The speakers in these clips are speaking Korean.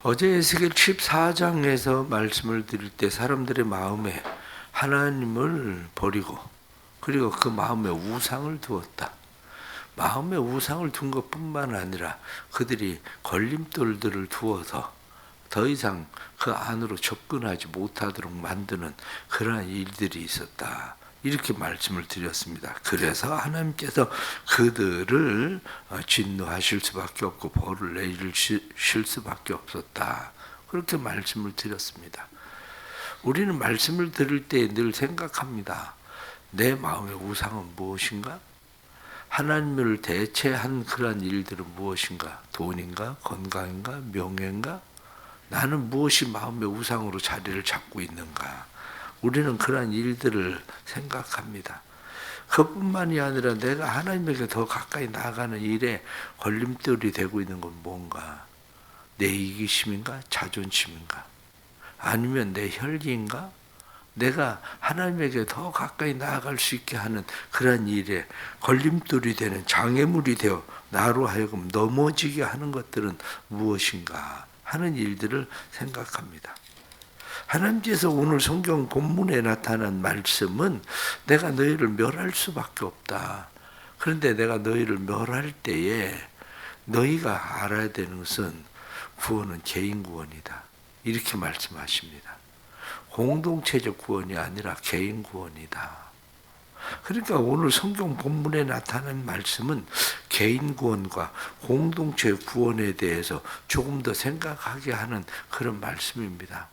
어제 에스겔 14장에서 말씀을 드릴 때 사람들의 마음에 하나님을 버리고 그리고 그 마음에 우상을 두었다. 마음에 우상을 둔 것뿐만 아니라 그들이 걸림돌들을 두어서 더 이상 그 안으로 접근하지 못하도록 만드는 그러한 일들이 있었다. 이렇게 말씀을 드렸습니다. 그래서 하나님께서 그들을 진노하실 수밖에 없고 벌을 내리실 수밖에 없었다. 그렇게 말씀을 드렸습니다. 우리는 말씀을 들을 때 늘 생각합니다. 내 마음의 우상은 무엇인가? 하나님을 대체한 그러한 일들은 무엇인가? 돈인가? 건강인가? 명예인가? 나는 무엇이 마음의 우상으로 자리를 잡고 있는가? 우리는 그러한 일들을 생각합니다. 그뿐만이 아니라 내가 하나님에게 더 가까이 나아가는 일에 걸림돌이 되고 있는 건 뭔가? 내 이기심인가? 자존심인가? 아니면 내 혈기인가? 내가 하나님에게 더 가까이 나아갈 수 있게 하는 그러한 일에 걸림돌이 되는 장애물이 되어 나로 하여금 넘어지게 하는 것들은 무엇인가 하는 일들을 생각합니다. 하나님께서 오늘 성경 본문에 나타난 말씀은 내가 너희를 멸할 수밖에 없다. 그런데 내가 너희를 멸할 때에 너희가 알아야 되는 것은 구원은 개인 구원이다. 이렇게 말씀하십니다. 공동체적 구원이 아니라 개인 구원이다. 그러니까 오늘 성경 본문에 나타난 말씀은 개인 구원과 공동체 구원에 대해서 조금 더 생각하게 하는 그런 말씀입니다.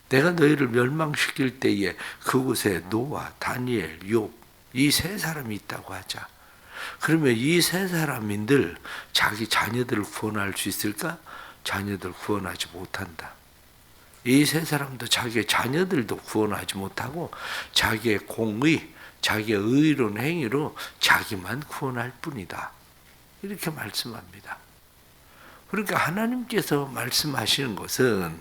내가 너희를 멸망시킬 때에 그곳에 노아, 다니엘, 욥 이 세 사람이 있다고 하자. 그러면 이 세 사람인들 자기 자녀들을 구원할 수 있을까? 자녀들 구원하지 못한다. 이 세 사람도 자기의 자녀들도 구원하지 못하고 자기의 공의, 자기의 의로운 행위로 자기만 구원할 뿐이다. 이렇게 말씀합니다. 그러니까 하나님께서 말씀하시는 것은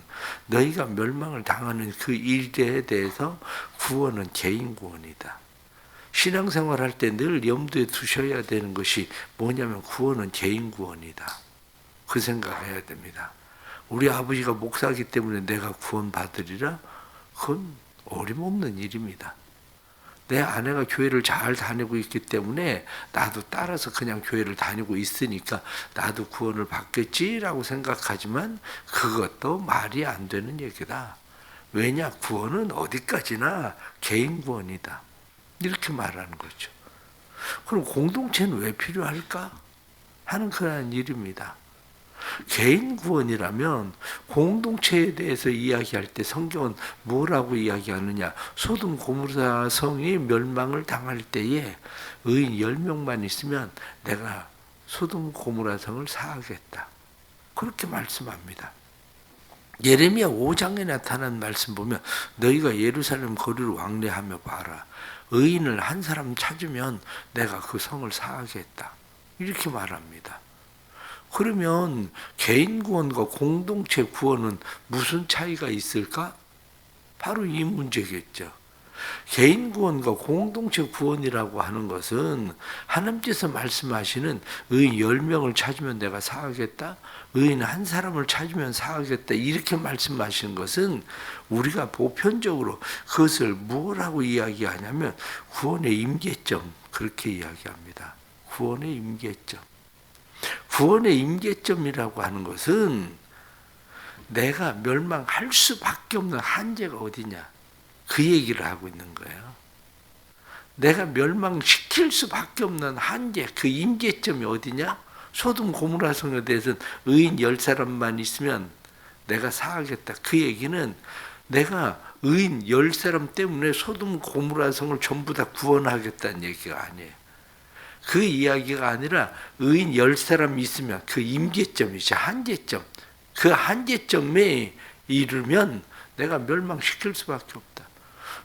너희가 멸망을 당하는 그 일에 대해서 구원은 개인 구원이다. 신앙생활 할 때 늘 염두에 두셔야 되는 것이 뭐냐면 구원은 개인 구원이다. 그 생각해야 됩니다. 우리 아버지가 목사이기 때문에 내가 구원받으리라? 그건 어림없는 일입니다. 내 아내가 교회를 잘 다니고 있기 때문에 나도 따라서 그냥 교회를 다니고 있으니까 나도 구원을 받겠지라고 생각하지만 그것도 말이 안 되는 얘기다. 왜냐? 구원은 어디까지나 개인 구원이다. 이렇게 말하는 거죠. 그럼 공동체는 왜 필요할까? 하는 그런 일입니다. 개인 구원이라면 공동체에 대해서 이야기할 때 성경은 뭐라고 이야기하느냐? 소돔 고모라 성이 멸망을 당할 때에 의인 10명만 있으면 내가 소돔 고모라 성을 사하겠다. 그렇게 말씀합니다. 예레미야 5장에 나타난 말씀 보면 너희가 예루살렘 거리를 왕래하며 봐라. 의인을 한 사람 찾으면 내가 그 성을 사하겠다. 이렇게 말합니다. 그러면 개인 구원과 공동체 구원은 무슨 차이가 있을까? 바로 이 문제겠죠. 개인 구원과 공동체 구원이라고 하는 것은 하나님께서 말씀하시는 의인 10명을 찾으면 내가 사하겠다. 의인 한 사람을 찾으면 사하겠다. 이렇게 말씀하시는 것은 우리가 보편적으로 그것을 뭐라고 이야기하냐면 구원의 임계점 그렇게 이야기합니다. 구원의 임계점. 구원의 임계점이라고 하는 것은 내가 멸망할 수밖에 없는 한계가 어디냐? 그 얘기를 하고 있는 거예요. 내가 멸망시킬 수밖에 없는 한계, 그 임계점이 어디냐? 소돔 고모라 성에 대해서는 의인 10사람만 있으면 내가 사하겠다. 그 얘기는 내가 의인 10사람 때문에 소돔 고모라 성을 전부 다 구원하겠다는 얘기가 아니에요. 그 이야기가 아니라 의인 10사람 있으면 그 임계점이죠. 한계점. 그 한계점에 이르면 내가 멸망시킬 수밖에 없다.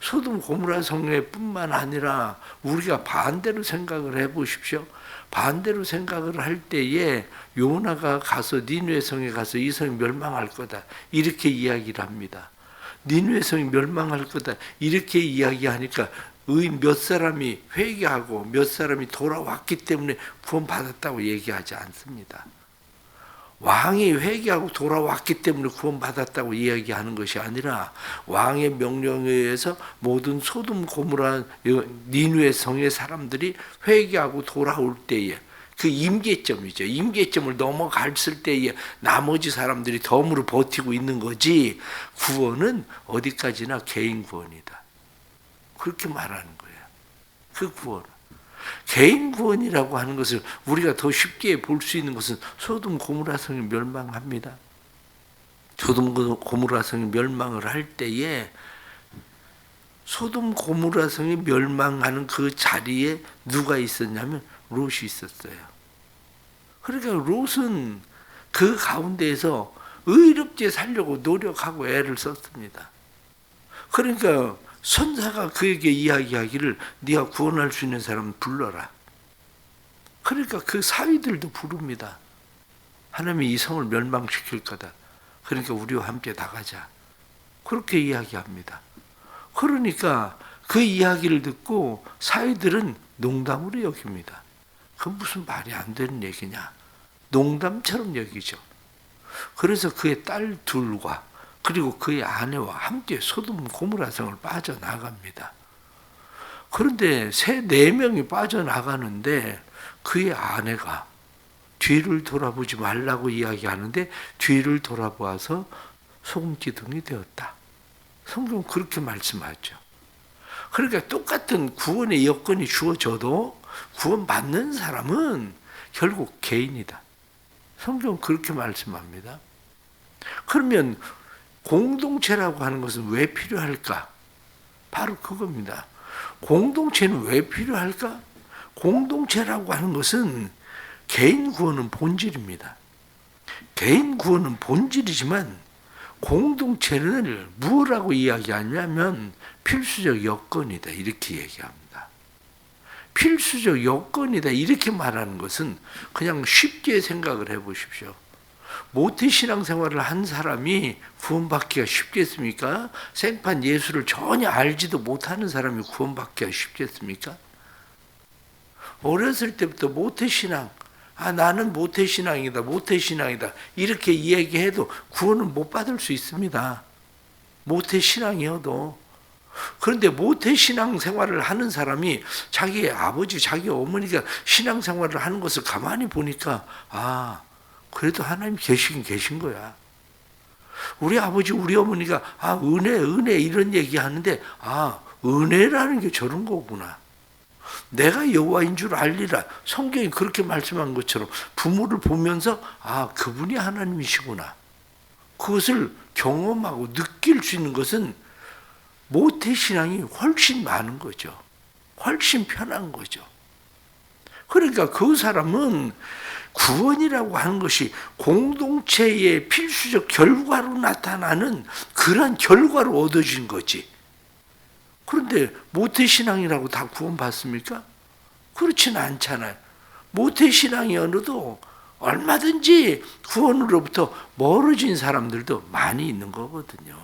소돔 고모라 성에 뿐만 아니라 우리가 반대로 생각을 해보십시오. 반대로 생각을 할 때에 요나가 가서 니느웨 성에 가서 이 성이 멸망할 거다. 이렇게 이야기를 합니다. 니느웨 성이 멸망할 거다. 이렇게 이야기하니까 의인 몇 사람이 회개하고 몇 사람이 돌아왔기 때문에 구원받았다고 얘기하지 않습니다. 왕이 회개하고 돌아왔기 때문에 구원받았다고 이야기하는 것이 아니라 왕의 명령에 의해서 모든 소돔 고모라 니누의 성의 사람들이 회개하고 돌아올 때에 그 임계점이죠. 임계점을 넘어갔을 때에 나머지 사람들이 덤으로 버티고 있는 거지, 구원은 어디까지나 개인 구원이다. 그렇게 말하는 거예요. 그 구원은. 개인 구원이라고 하는 것을 우리가 더 쉽게 볼 수 있는 것은 소돔 고모라 성이 멸망합니다. 소돔 고모라 성이 멸망을 할 때에 소돔 고모라 성이 멸망하는 그 자리에 누가 있었냐면 롯이 있었어요. 그러니까 롯은 그 가운데에서 의롭게 살려고 노력하고 애를 썼습니다. 그러니까 선사가 그에게 이야기하기를 네가 구원할 수 있는 사람 불러라. 그러니까 그 사위들도 부릅니다. 하나님이 이 성을 멸망시킬 거다. 그러니까 우리와 함께 나가자. 그렇게 이야기합니다. 그러니까 그 이야기를 듣고 사위들은 농담으로 여깁니다. 그 무슨 말이 안 되는 얘기냐. 농담처럼 여기죠. 그래서 그의 딸 둘과 그리고 그의 아내와 함께 소돔 고모라 성을 빠져나갑니다. 그런데 네 명이 빠져나가는데 그의 아내가 뒤를 돌아보지 말라고 이야기하는데 뒤를 돌아보아서 소금기둥이 되었다. 성경 그렇게 말씀하죠. 그러니까 똑같은 구원의 여건이 주어져도 구원받는 사람은 결국 개인이다. 성경 그렇게 말씀합니다. 그러면 공동체라고 하는 것은 왜 필요할까? 바로 그겁니다. 공동체는 왜 필요할까? 공동체라고 하는 것은 개인 구원은 본질입니다. 개인 구원은 본질이지만 공동체를 무엇라고 이야기하냐면 필수적 여건이다 이렇게 얘기합니다. 필수적 여건이다 이렇게 말하는 것은 그냥 쉽게 생각을 해보십시오. 모태신앙생활을 한 사람이 구원받기가 쉽겠습니까? 생판 예수를 전혀 알지도 못하는 사람이 구원받기가 쉽겠습니까? 어렸을 때부터 모태신앙, 나는 모태신앙이다, 모태신앙이다 이렇게 이야기해도 구원은 못 받을 수 있습니다. 모태신앙이어도. 그런데 모태신앙 생활을 하는 사람이 자기 아버지, 자기 어머니가 신앙생활을 하는 것을 가만히 보니까 그래도 하나님 계시긴 계신 거야. 우리 아버지, 우리 어머니가 은혜 이런 얘기하는데 은혜라는 게 저런 거구나. 내가 여호와인 줄 알리라. 성경이 그렇게 말씀한 것처럼 부모를 보면서 그분이 하나님이시구나. 그것을 경험하고 느낄 수 있는 것은 모태신앙이 훨씬 많은 거죠. 훨씬 편한 거죠. 그러니까 그 사람은 구원이라고 하는 것이 공동체의 필수적 결과로 나타나는 그런 결과로 얻어진 거지. 그런데 모태신앙이라고 다 구원받습니까? 그렇지는 않잖아요. 모태신앙이어도 얼마든지 구원으로부터 멀어진 사람들도 많이 있는 거거든요.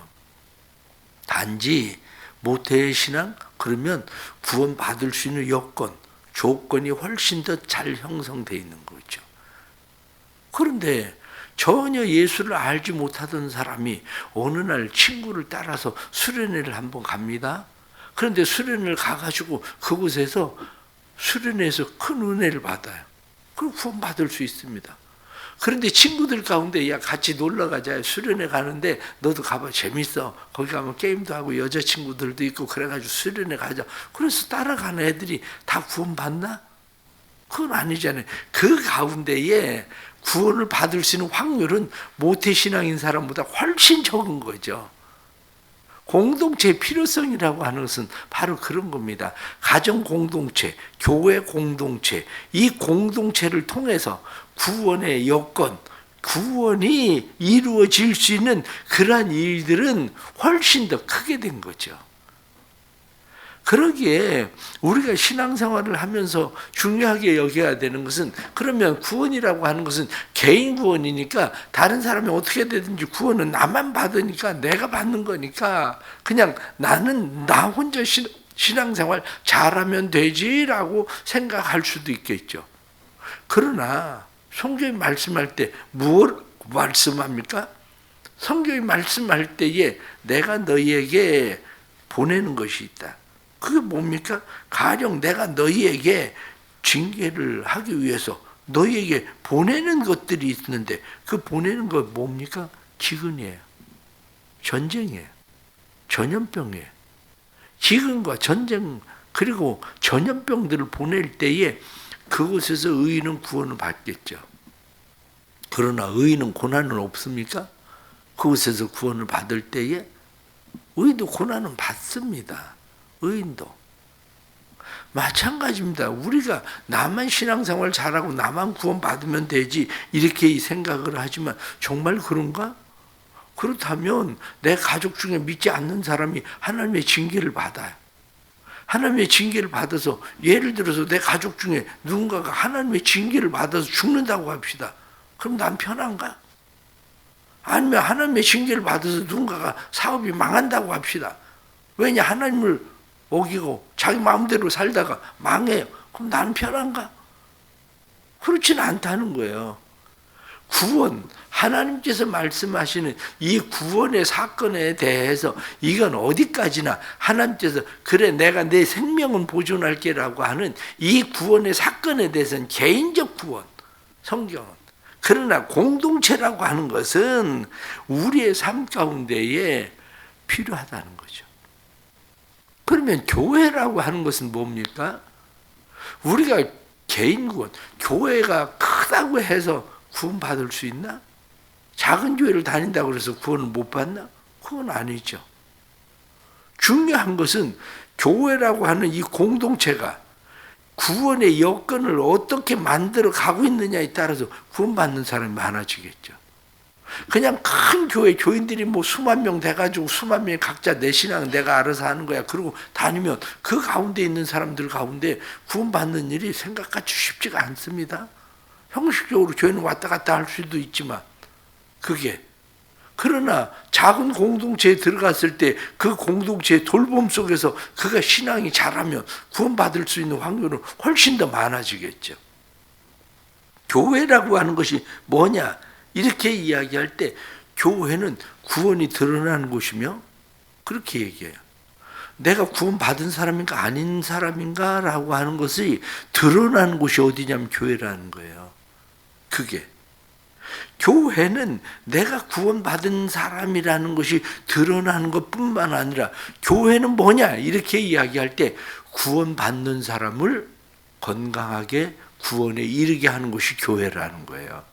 단지 모태신앙 그러면 구원받을 수 있는 여건, 조건이 훨씬 더 잘 형성되어 있는 거죠. 그런데 전혀 예수를 알지 못하던 사람이 어느 날 친구를 따라서 수련회를 한번 갑니다. 그런데 수련회를 가가지고 그곳에서 수련회에서 큰 은혜를 받아요. 그럼 구원받을 수 있습니다. 그런데 친구들 가운데 같이 놀러 가자. 수련회 가는데 너도 가봐. 재밌어. 거기 가면 게임도 하고 여자친구들도 있고 그래가지고 수련회 가자. 그래서 따라가는 애들이 다 구원받나? 그건 아니잖아요. 그 가운데에 구원을 받을 수 있는 확률은 모태신앙인 사람보다 훨씬 적은 거죠. 공동체의 필요성이라고 하는 것은 바로 그런 겁니다. 가정 공동체, 교회 공동체, 이 공동체를 통해서 구원의 여건, 구원이 이루어질 수 있는 그러한 일들은 훨씬 더 크게 된 거죠. 그러기에 우리가 신앙생활을 하면서 중요하게 여겨야 되는 것은 그러면 구원이라고 하는 것은 개인 구원이니까 다른 사람이 어떻게 되든지 구원은 나만 받으니까 내가 받는 거니까 그냥 나는 나 혼자 신앙생활 잘하면 되지라고 생각할 수도 있겠죠. 그러나 성경이 말씀할 때 말씀합니까? 성경이 말씀할 때에 내가 너희에게 보내는 것이 있다. 그게 뭡니까? 가령 내가 너희에게 징계를 하기 위해서 너희에게 보내는 것들이 있는데 그 보내는 것 뭡니까? 기근이에요. 전쟁이에요. 전염병이에요. 기근과 전쟁 그리고 전염병들을 보낼 때에 그곳에서 의인은 구원을 받겠죠. 그러나 의인은 고난은 없습니까? 그곳에서 구원을 받을 때에 의인도 고난은 받습니다. 의인도. 마찬가지입니다. 우리가 나만 신앙생활 잘하고 나만 구원받으면 되지 이렇게 생각을 하지만 정말 그런가? 그렇다면 내 가족 중에 믿지 않는 사람이 하나님의 징계를 받아요. 하나님의 징계를 받아서 예를 들어서 내 가족 중에 누군가가 하나님의 징계를 받아서 죽는다고 합시다. 그럼 난 편한가? 아니면 하나님의 징계를 받아서 누군가가 사업이 망한다고 합시다. 왜냐? 하나님을 어기고 자기 마음대로 살다가 망해요. 그럼 나는 편한가? 그렇지는 않다는 거예요. 구원, 하나님께서 말씀하시는 이 구원의 사건에 대해서 이건 어디까지나 하나님께서 그래 내가 내 생명은 보존할게라고 하는 이 구원의 사건에 대해서는 개인적 구원, 성경은. 그러나 공동체라고 하는 것은 우리의 삶 가운데에 필요하다는 거죠. 그러면 교회라고 하는 것은 뭡니까? 우리가 개인 구원, 교회가 크다고 해서 구원받을 수 있나? 작은 교회를 다닌다고 해서 구원을 못 받나? 그건 아니죠. 중요한 것은 교회라고 하는 이 공동체가 구원의 여건을 어떻게 만들어 가고 있느냐에 따라서 구원받는 사람이 많아지겠죠. 그냥 큰 교회 교인들이 뭐 수만 명 돼가지고 수만 명이 각자 내 신앙은 내가 알아서 하는 거야. 그러고 다니면 그 가운데 있는 사람들 가운데 구원받는 일이 생각같이 쉽지가 않습니다. 형식적으로 교회는 왔다 갔다 할 수도 있지만 그게 그러나 작은 공동체에 들어갔을 때 그 공동체의 돌봄 속에서 그가 신앙이 자라면 구원받을 수 있는 확률은 훨씬 더 많아지겠죠. 교회라고 하는 것이 뭐냐? 이렇게 이야기할 때 교회는 구원이 드러나는 곳이며 그렇게 얘기해요. 내가 구원받은 사람인가 아닌 사람인가 라고 하는 것이 드러나는 곳이 어디냐면 교회라는 거예요. 그게 교회는 내가 구원받은 사람이라는 것이 드러나는 것뿐만 아니라 교회는 뭐냐 이렇게 이야기할 때 구원받는 사람을 건강하게 구원에 이르게 하는 것이 교회라는 거예요.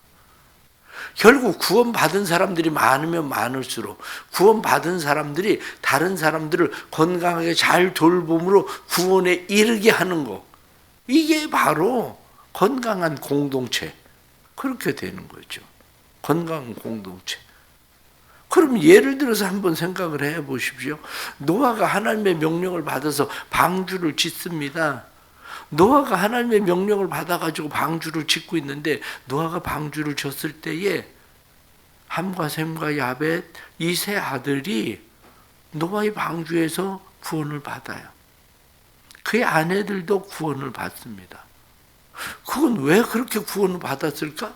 결국 구원받은 사람들이 많으면 많을수록 구원받은 사람들이 다른 사람들을 건강하게 잘 돌봄으로 구원에 이르게 하는 것, 이게 바로 건강한 공동체, 그렇게 되는 거죠. 건강한 공동체. 그럼 예를 들어서 한번 생각을 해 보십시오. 노아가 하나님의 명령을 받아서 방주를 짓습니다. 노아가 하나님의 명령을 받아가지고 방주를 짓고 있는데 노아가 방주를 졌을 때에 함과 셈과 야벳 이 세 아들이 노아의 방주에서 구원을 받아요. 그의 아내들도 구원을 받습니다. 그건 왜 그렇게 구원을 받았을까?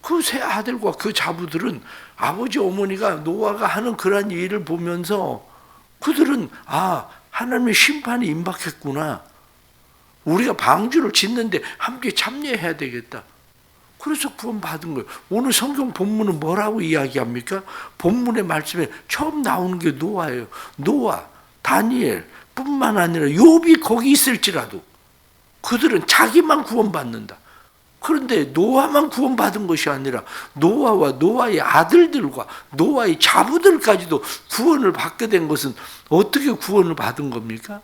그 세 아들과 그 자부들은 아버지 어머니가 노아가 하는 그러한 일을 보면서 그들은 하나님의 심판이 임박했구나. 우리가 방주를 짓는데 함께 참여해야 되겠다. 그래서 구원받은 거예요. 오늘 성경 본문은 뭐라고 이야기합니까? 본문의 말씀에 처음 나오는 게 노아예요. 노아, 다니엘 뿐만 아니라 욥이 거기 있을지라도 그들은 자기만 구원받는다. 그런데 노아만 구원받은 것이 아니라 노아와 노아의 아들들과 노아의 자부들까지도 구원을 받게 된 것은 어떻게 구원을 받은 겁니까?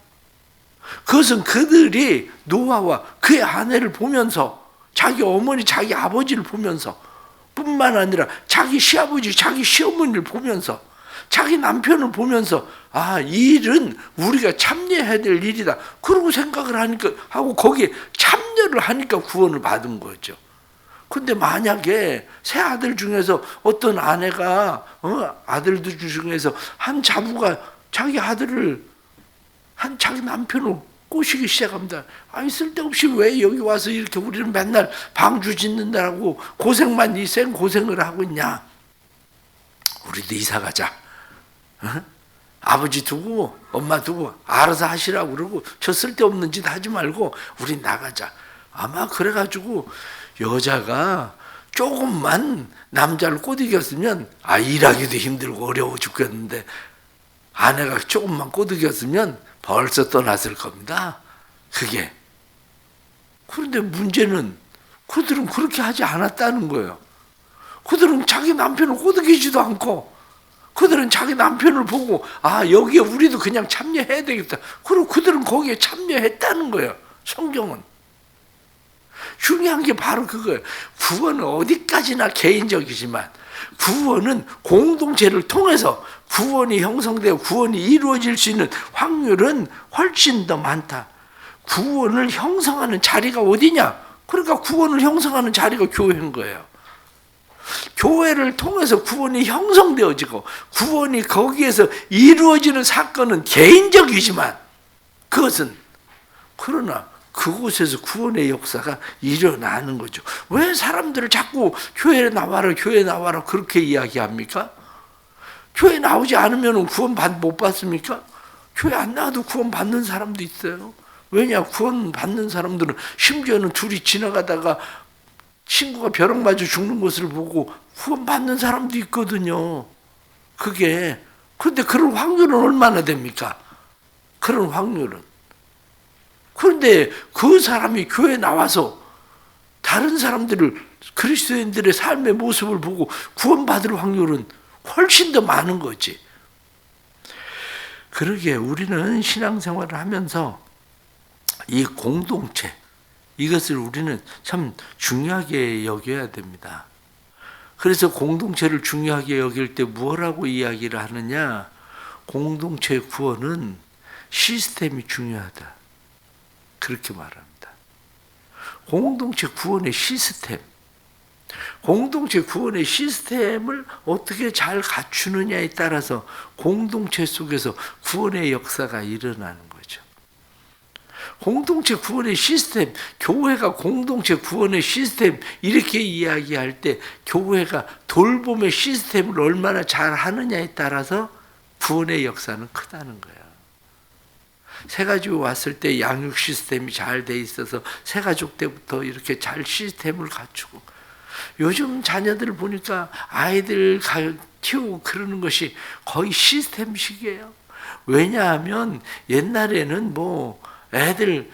그것은 그들이 노아와 그의 아내를 보면서 자기 어머니, 자기 아버지를 보면서 뿐만 아니라 자기 시아버지, 자기 시어머니를 보면서 자기 남편을 보면서 이 일은 우리가 참여해야 될 일이다. 그러고 생각을 하니까 하고 거기에 참여를 하니까 구원을 받은 거죠. 근데 만약에 세 아들 중에서 어떤 아내가 아들들 중에서 한 자부가 자기 아들을 자기 남편을 꼬시기 시작합니다. 아니 쓸데없이 왜 여기 와서 이렇게 우리는 맨날 방주 짓는다고 고생만 이 생 고생을 하고 있냐. 우리도 이사 가자. 어? 아버지 두고 엄마 두고 알아서 하시라고 그러고 저 쓸데없는 짓 하지 말고 우리 나가자. 아마 그래가지고 여자가 조금만 남자를 꼬드겼으면 일하기도 힘들고 어려워 죽겠는데 아내가 조금만 꼬드겼으면 벌써 떠났을 겁니다. 그게. 그런데 문제는 그들은 그렇게 하지 않았다는 거예요. 그들은 자기 남편을 꼬드기지도 않고 그들은 자기 남편을 보고 여기에 우리도 그냥 참여해야 되겠다. 그리고 그들은 거기에 참여했다는 거예요. 성경은. 중요한 게 바로 그거예요. 구원은 어디까지나 개인적이지만 구원은 공동체를 통해서 구원이 형성되고 구원이 이루어질 수 있는 확률은 훨씬 더 많다. 구원을 형성하는 자리가 어디냐? 그러니까 구원을 형성하는 자리가 교회인 거예요. 교회를 통해서 구원이 형성되어지고 구원이 거기에서 이루어지는 사건은 개인적이지만 그것은 그러나 그곳에서 구원의 역사가 일어나는 거죠. 왜 사람들을 자꾸 교회에 나와라 교회에 나와라 그렇게 이야기합니까? 교회 나오지 않으면 구원 못 받습니까? 교회 안 나와도 구원 받는 사람도 있어요. 왜냐? 구원 받는 사람들은 심지어는 둘이 지나가다가 친구가 벼락 맞아 죽는 것을 보고 구원 받는 사람도 있거든요. 그게. 그런데 그런 확률은 얼마나 됩니까? 그런 확률은. 그런데 그 사람이 교회에 나와서 다른 사람들을 그리스도인들의 삶의 모습을 보고 구원받을 확률은 훨씬 더 많은 거지. 그러기에 우리는 신앙생활을 하면서 이 공동체, 이것을 우리는 참 중요하게 여겨야 됩니다. 그래서 공동체를 중요하게 여길 때 뭐라고 이야기를 하느냐? 공동체 구원은 시스템이 중요하다. 그렇게 말합니다. 공동체 구원의 시스템. 공동체 구원의 시스템을 어떻게 잘 갖추느냐에 따라서 공동체 속에서 구원의 역사가 일어나는 거죠. 공동체 구원의 시스템, 교회가 공동체 구원의 시스템 이렇게 이야기할 때 교회가 돌봄의 시스템을 얼마나 잘 하느냐에 따라서 구원의 역사는 크다는 거예요. 새가족 왔을 때 양육 시스템이 잘 돼 있어서 새가족 때부터 이렇게 잘 시스템을 갖추고 요즘 자녀들 보니까 아이들 키우고 그러는 것이 거의 시스템식이에요. 왜냐하면 옛날에는 애들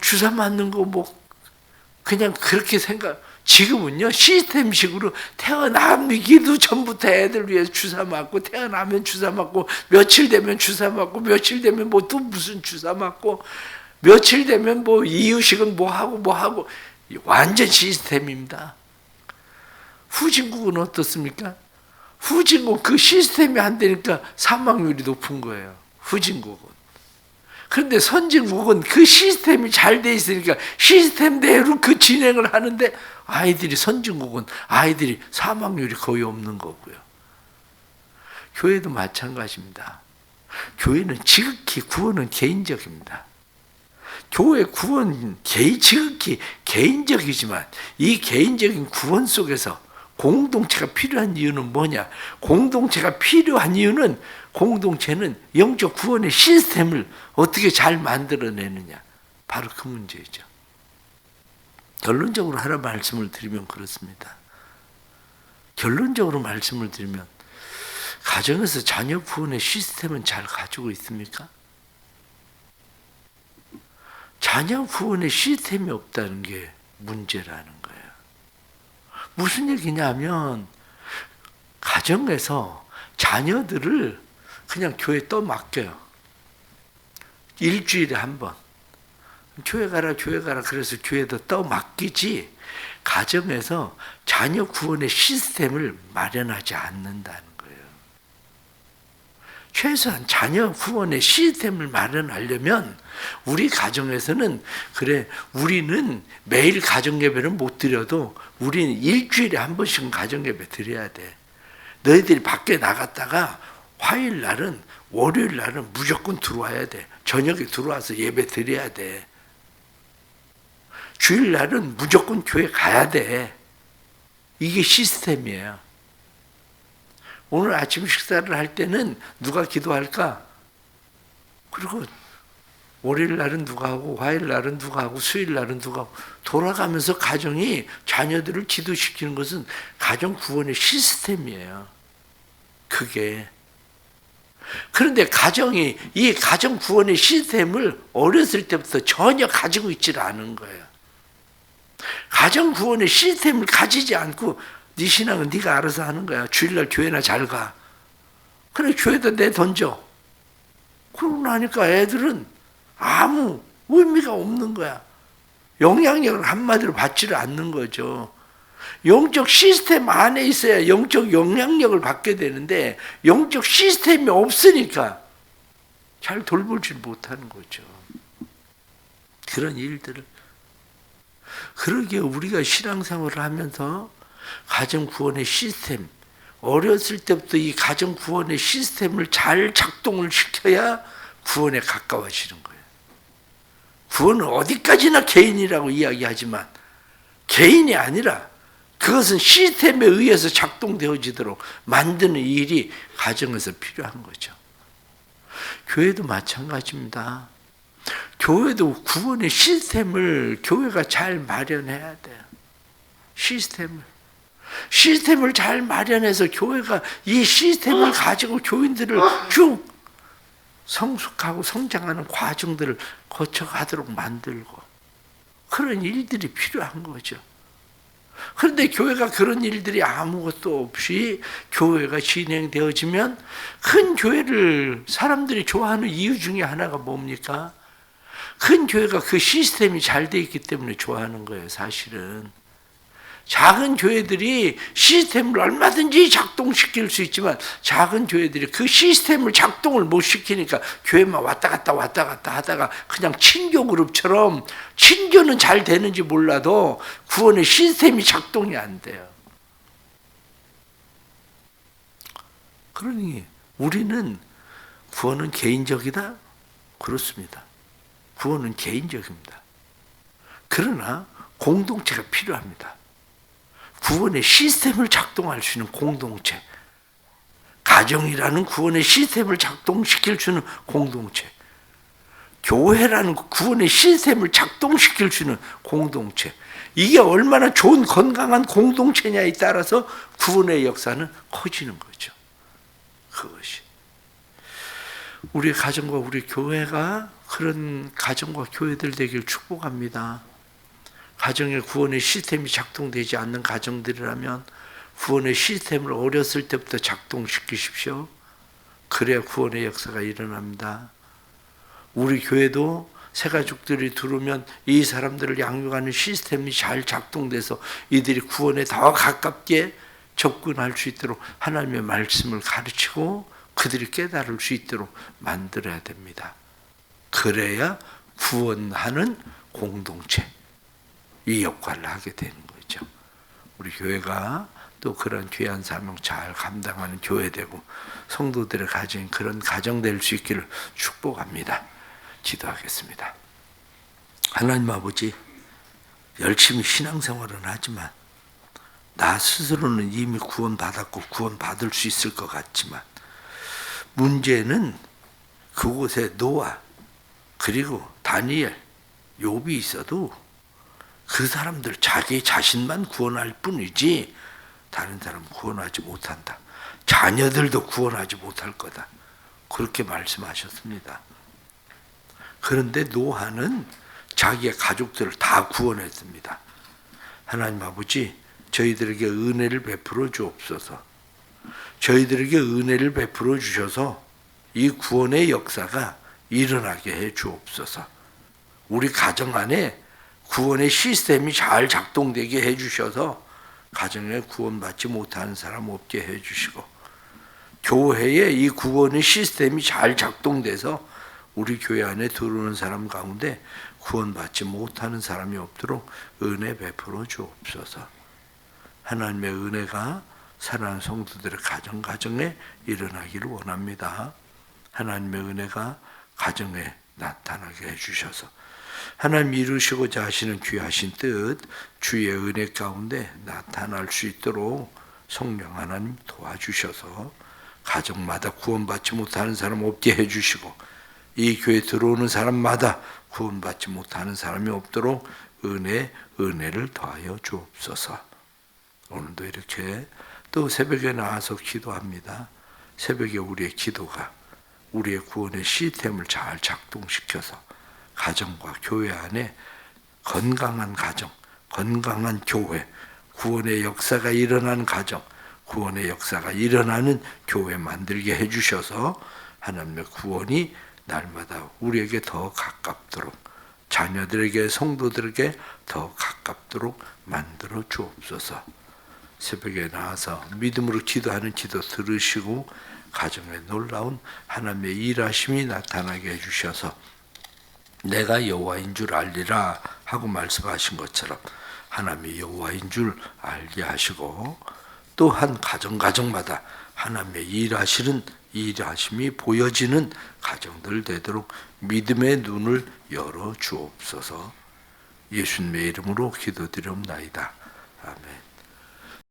주사 맞는 거 그냥 그렇게 지금은요 시스템식으로 태어나기도 전부터 애들 위해서 주사 맞고 태어나면 주사 맞고 며칠 되면 주사 맞고 며칠 되면 또 무슨 주사 맞고 며칠 되면 이유식은 하고 완전 시스템입니다. 후진국은 어떻습니까? 후진국 그 시스템이 안 되니까 사망률이 높은 거예요. 후진국은. 그런데 선진국은 그 시스템이 잘 돼 있으니까 시스템대로 그 진행을 하는데 선진국은 아이들이 사망률이 거의 없는 거고요. 교회도 마찬가지입니다. 교회는 지극히 구원은 개인적입니다. 교회 구원 지극히 개인적이지만 이 개인적인 구원 속에서 공동체가 필요한 이유는 뭐냐? 공동체가 필요한 이유는 공동체는 영적 구원의 시스템을 어떻게 잘 만들어내느냐. 바로 그 문제이죠. 결론적으로 하나 말씀을 드리면 그렇습니다. 결론적으로 말씀을 드리면 가정에서 자녀 구원의 시스템은 잘 가지고 있습니까? 자녀 구원의 시스템이 없다는 게 문제라는 거예요. 무슨 얘기냐면 가정에서 자녀들을 그냥 교회에 맡겨요. 일주일에 한 번. 교회 가라 그래서 교회에다 맡기지 가정에서 자녀 구원의 시스템을 마련하지 않는다는 거예요. 최소한 자녀 구원의 시스템을 마련하려면 우리 가정에서는 우리는 매일 가정예배를 못 드려도 우리는 일주일에 한 번씩은 가정예배 드려야 돼. 너희들이 밖에 나갔다가 화요일 날은 월요일 날은 무조건 들어와야 돼. 저녁에 들어와서 예배 드려야 돼. 주일날은 무조건 교회 가야 돼. 이게 시스템이에요. 오늘 아침 식사를 할 때는 누가 기도할까? 그리고 월요일 날은 누가 하고, 화요일 날은 누가 하고, 수요일 날은 누가 하고, 돌아가면서 가정이 자녀들을 기도시키는 것은 가정 구원의 시스템이에요. 그게. 그런데 가정이 이 가정 구원의 시스템을 어렸을 때부터 전혀 가지고 있지를 않은 거예요. 가정 구원의 시스템을 가지지 않고 네 신앙은 네가 알아서 하는 거야. 주일날 교회나 잘 가. 그래, 교회도 내 던져. 그러고 나니까 애들은 아무 의미가 없는 거야. 영향력을 한마디로 받지를 않는 거죠. 영적 시스템 안에 있어야 영적 영향력을 받게 되는데 영적 시스템이 없으니까 잘 돌보지 못하는 거죠. 그런 일들을. 그러기에 우리가 신앙생활을 하면서 가정 구원의 시스템, 어렸을 때부터 이 가정 구원의 시스템을 잘 작동을 시켜야 구원에 가까워지는 거예요. 구원은 어디까지나 개인이라고 이야기하지만 개인이 아니라 그것은 시스템에 의해서 작동되어지도록 만드는 일이 가정에서 필요한 거죠. 교회도 마찬가지입니다. 교회도 구원의 시스템을 교회가 잘 마련해야 돼요. 시스템을 잘 마련해서 교회가 이 시스템을 가지고 교인들을 쭉 성숙하고 성장하는 과정들을 거쳐가도록 만들고 그런 일들이 필요한 거죠. 그런데 교회가 그런 일들이 아무것도 없이 교회가 진행되어지면 큰 교회를 사람들이 좋아하는 이유 중에 하나가 뭡니까? 큰 교회가 그 시스템이 잘 돼 있기 때문에 좋아하는 거예요, 사실은. 작은 교회들이 시스템을 얼마든지 작동시킬 수 있지만 작은 교회들이 그 시스템을 작동을 못 시키니까 교회만 왔다 갔다 하다가 그냥 친교 그룹처럼 친교는 잘 되는지 몰라도 구원의 시스템이 작동이 안 돼요. 그러니 우리는 구원은 개인적이다? 그렇습니다. 구원은 개인적입니다. 그러나 공동체가 필요합니다. 구원의 시스템을 작동할 수 있는 공동체, 가정이라는 구원의 시스템을 작동시킬 수 있는 공동체, 교회라는 구원의 시스템을 작동시킬 수 있는 공동체, 이게 얼마나 좋은 건강한 공동체냐에 따라서 구원의 역사는 커지는 거죠. 그것이 우리 가정과 우리 교회가 그런 가정과 교회들 되길 축복합니다. 가정의 구원의 시스템이 작동되지 않는 가정들이라면 구원의 시스템을 어렸을 때부터 작동시키십시오. 그래야 구원의 역사가 일어납니다. 우리 교회도 새가족들이 들어오면 이 사람들을 양육하는 시스템이 잘 작동돼서 이들이 구원에 더 가깝게 접근할 수 있도록 하나님의 말씀을 가르치고 그들이 깨달을 수 있도록 만들어야 됩니다. 그래야 구원하는 공동체, 이 역할을 하게 되는 거죠. 우리 교회가 또 그런 귀한 사명 잘 감당하는 교회 되고 성도들의 가정이 그런 가정 될 수 있기를 축복합니다. 기도하겠습니다. 하나님 아버지, 열심히 신앙생활은 하지만 나 스스로는 이미 구원받았고 구원받을 수 있을 것 같지만 문제는 그곳에 노아 그리고 다니엘, 욥이 있어도 그 사람들 자기 자신만 구원할 뿐이지 다른 사람 구원하지 못한다. 자녀들도 구원하지 못할 거다. 그렇게 말씀하셨습니다. 그런데 노아는 자기의 가족들을 다 구원했습니다. 하나님 아버지, 저희들에게 은혜를 베풀어 주옵소서. 저희들에게 은혜를 베풀어 주셔서 이 구원의 역사가 일어나게 해 주옵소서. 우리 가정 안에 구원의 시스템이 잘 작동되게 해 주셔서 가정에 구원받지 못하는 사람 없게 해 주시고 교회에 이 구원의 시스템이 잘 작동돼서 우리 교회 안에 들어오는 사람 가운데 구원받지 못하는 사람이 없도록 은혜 베풀어 주옵소서. 하나님의 은혜가 사랑하는 성도들의 가정에 일어나기를 원합니다. 하나님의 은혜가 가정에 나타나게 해주셔서 하나님 이루시고자 하시는 귀하신 뜻 주의 은혜 가운데 나타날 수 있도록 성령 하나님 도와주셔서 가정마다 구원받지 못하는 사람 없게 해주시고 이 교회 들어오는 사람마다 구원받지 못하는 사람이 없도록 은혜를 더하여 주옵소서. 오늘도 이렇게 또 새벽에 나와서 기도합니다. 새벽에 우리의 기도가 우리의 구원의 시스템을 잘 작동시켜서 가정과 교회 안에 건강한 가정, 건강한 교회, 구원의 역사가 일어나는 가정, 구원의 역사가 일어나는 교회 만들게 해주셔서 하나님의 구원이 날마다 우리에게 더 가깝도록 자녀들에게 성도들에게 더 가깝도록 만들어 주옵소서. 새벽에 나와서 믿음으로 기도하는 기도 들으시고 가정에 놀라운 하나님의 일하심이 나타나게 해주셔서 내가 여호와인 줄 알리라 하고 말씀하신 것처럼 하나님이 여호와인 줄 알게 하시고 또한 가정마다 하나님의 일하심이 보여지는 가정들 되도록 믿음의 눈을 열어 주옵소서. 예수님의 이름으로 기도드리옵나이다.